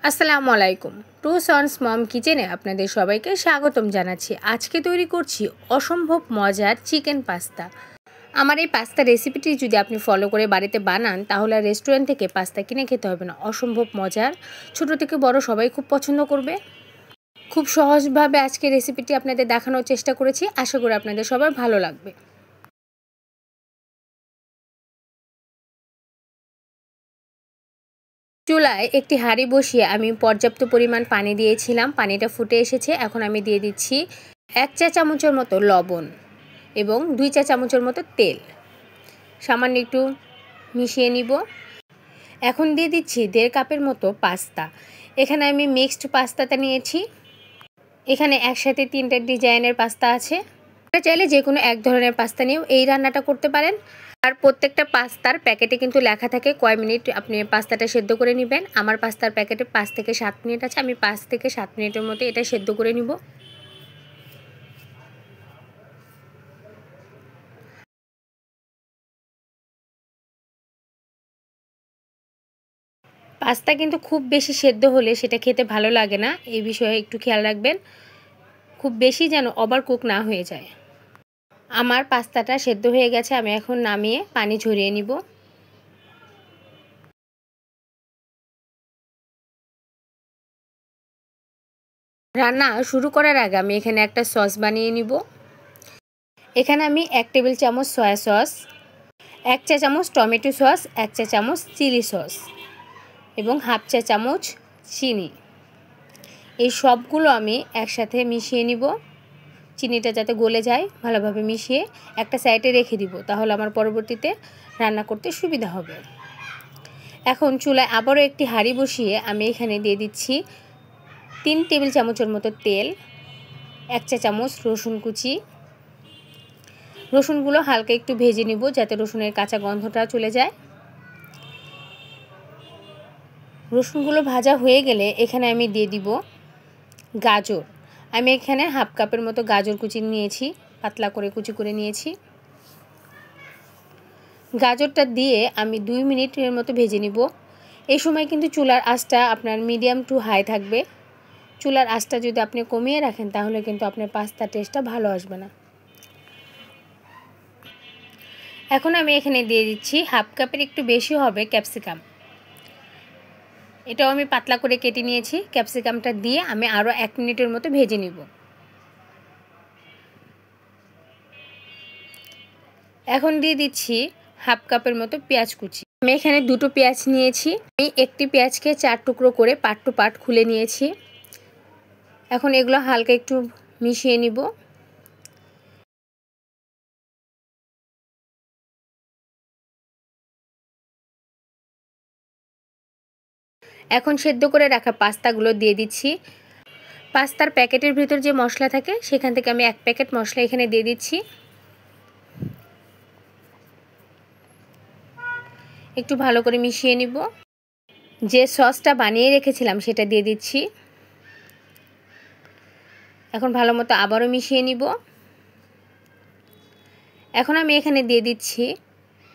আসসালামু আলাইকুম। Two sons মম কিচেনে আপনাদের সবাইকে স্বাগতম জানাচ্ছি। আজকে তৈরি করছি অসম্ভব মজার চিকেন পাস্তা। আমার এই পাস্তা রেসিপিটি যদি আপনি ফলো করে বাড়িতে বানান তাহলে আর রেস্টুরেন্ট থেকে পাস্তা কিনে খেতে হবে না। অসম্ভব মজার, ছোট থেকে বড় সবাই খুব পছন্দ করবে। খুব সহজভাবে আজকে রেসিপিটি আপনাদের দেখানোর চেষ্টা করেছি। আশা করি আপনাদের সবার ভালো লাগবে। চুলায় একটি হাঁড়ি বসিয়ে আমি পর্যাপ্ত পরিমাণ পানি দিয়েছিলাম। পানিটা ফুটে এসেছে। এখন আমি দিয়ে দিচ্ছি 1 চা চামচের মতো লবণ এবং 2 চা চামচের মতো তেল। সামান্য একটু মিশিয়ে নিব। এখন দিয়ে দিচ্ছি 1.5 কাপের মতো পাস্তা। এখানে আমি মিক্সড পাস্তাটা নিয়েছি। এখানে একসাথে 3টা ডিজাইনের পাস্তা আছে। আপনারা চাইলে যে কোনো এক ধরনের পাস্তা নিয়েও এই রান্নাটা করতে পারেন। আর প্রত্যেকটা পাস্তার প্যাকেটে কিন্তু লেখা থাকে কয় মিনিট আপনি পাস্তাটা সেদ্ধ করে নেবেন। আমার পাস্তার প্যাকেটে 5 থেকে 7 মিনিট আছে। আমি 5 থেকে 7 মিনিটের মধ্যে এটা সেদ্ধ করে নিব। পাস্তা কিন্তু খুব বেশি সেদ্ধ হলে সেটা খেতে ভালো লাগে না। এই বিষয়ে একটু খেয়াল রাখবেন, খুব বেশি যেন ওভার কুক না হয়ে যায়। আমার পাস্তাটা সেদ্ধ হয়ে গেছে। আমি এখন নামিয়ে পানি ঝরিয়ে নিব। রান্না শুরু করার আগে আমি এখানে একটা সস বানিয়ে নিব। এখানে আমি 1 টেবিল চামচ সয়া সস, 1 চা চামচ টমেটো সস, 1 চা চামচ চিলি সস এবং হাফ চা চামচ চিনি, এই সবগুলো আমি একসাথে মিশিয়ে নিব। চিনিটা যাতে গলে যায় ভালোভাবে মিশিয়ে একটা সাইডে রেখে দিব, তাহলে আমার পরবর্তীতে রান্না করতে সুবিধা হবে। এখন চুলায় আবারও একটি হাঁড়ি বসিয়ে আমি এখানে দিয়ে দিচ্ছি 3 টেবিল চামচের মতো তেল, 1 চা চামচ রসুন কুচি। রসুনগুলো হালকা একটু ভেজে নিব যাতে রসুনের কাঁচা গন্ধটা চলে যায়। রসুনগুলো ভাজা হয়ে গেলে এখানে আমি দিয়ে দিব গাজর। আমি এখানে হাফ কাপের মতো গাজর কুচি নিয়েছি, পাতলা করে কুচি করে নিয়েছি। গাজরটা দিয়ে আমি 2 মিনিটের মতো ভেজে নিব। এই সময় কিন্তু চুলার আঁচটা আপনার মিডিয়াম টু হাই থাকবে। চুলার আঁচটা যদি আপনি কমিয়ে রাখেন তাহলে কিন্তু আপনার পাস্তার টেস্টটা ভালো আসবে না। এখন আমি এখানে দিয়ে দিচ্ছি হাফ কাপের একটু বেশি হবে ক্যাপসিকাম। এটাও আমি পাতলা করে কেটে নিয়েছি। ক্যাপসিকামটা দিয়ে আমি আরও 1 মিনিটের মতো ভেজে নিব। এখন দিয়ে দিচ্ছি হাফ কাপের মতো পেঁয়াজ কুচি। আমি এখানে 2টো পেঁয়াজ নিয়েছি। আমি একটি পেঁয়াজকে 4 টুকরো করে পার্ট টু পার্ট খুলে নিয়েছি। এখন এগুলো হালকা একটু মিশিয়ে নিব। এখন সেদ্ধ করে রাখা পাস্তাগুলো দিয়ে দিচ্ছি। পাস্তার প্যাকেটের ভিতর যে মশলা থাকে সেখান থেকে আমি 1 প্যাকেট মশলা এখানে দিয়ে দিচ্ছি। একটু ভালো করে মিশিয়ে নিব। যে সসটা বানিয়ে রেখেছিলাম সেটা দিয়ে দিচ্ছি। এখন ভালো মতো আবারও মিশিয়ে নিব। এখন আমি এখানে দিয়ে দিচ্ছি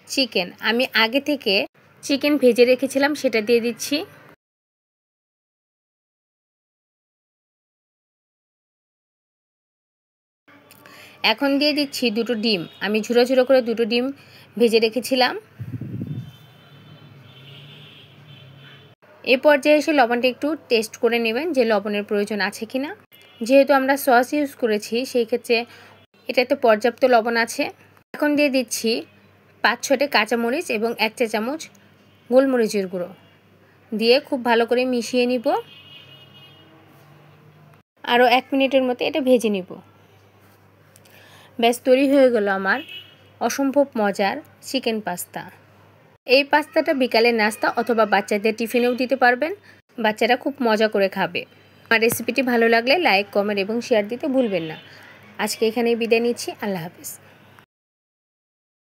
চিকেন। আমি আগে থেকে চিকেন ভেজে রেখেছিলাম সেটা দিয়ে দিচ্ছি। এখন দিয়ে দিচ্ছি 2টো ডিম। আমি ঝুরো ঝুরো করে 2টো ডিম ভেজে রেখেছিলাম। এই পর্যায়ে এসে লবণটা একটু টেস্ট করে নেবেন যে লবণের প্রয়োজন আছে কিনা। যেহেতু আমরা সস ইউজ করেছি সেই ক্ষেত্রে এটাতে পর্যাপ্ত লবণ আছে। এখন দিয়ে দিচ্ছি 5-6টে কাঁচামরিচ এবং 1 চা চামচ গোলমরিচের গুঁড়ো দিয়ে খুব ভালো করে মিশিয়ে নিব। আরও 1 মিনিটের মতো এটা ভেজে নিব। ব্যাস তৈরি হয়ে গেল আমার অসম্ভব মজার চিকেন পাস্তা। এই পাস্তাটা বিকালের নাস্তা অথবা বাচ্চাদের টিফিনেও দিতে পারবেন। বাচ্চারা খুব মজা করে খাবে। আমার রেসিপিটি ভালো লাগলে লাইক, কমেন্ট এবং শেয়ার দিতে ভুলবেন না। আজকে এখানেই বিদায় নিচ্ছি। আল্লাহ হাফেজ।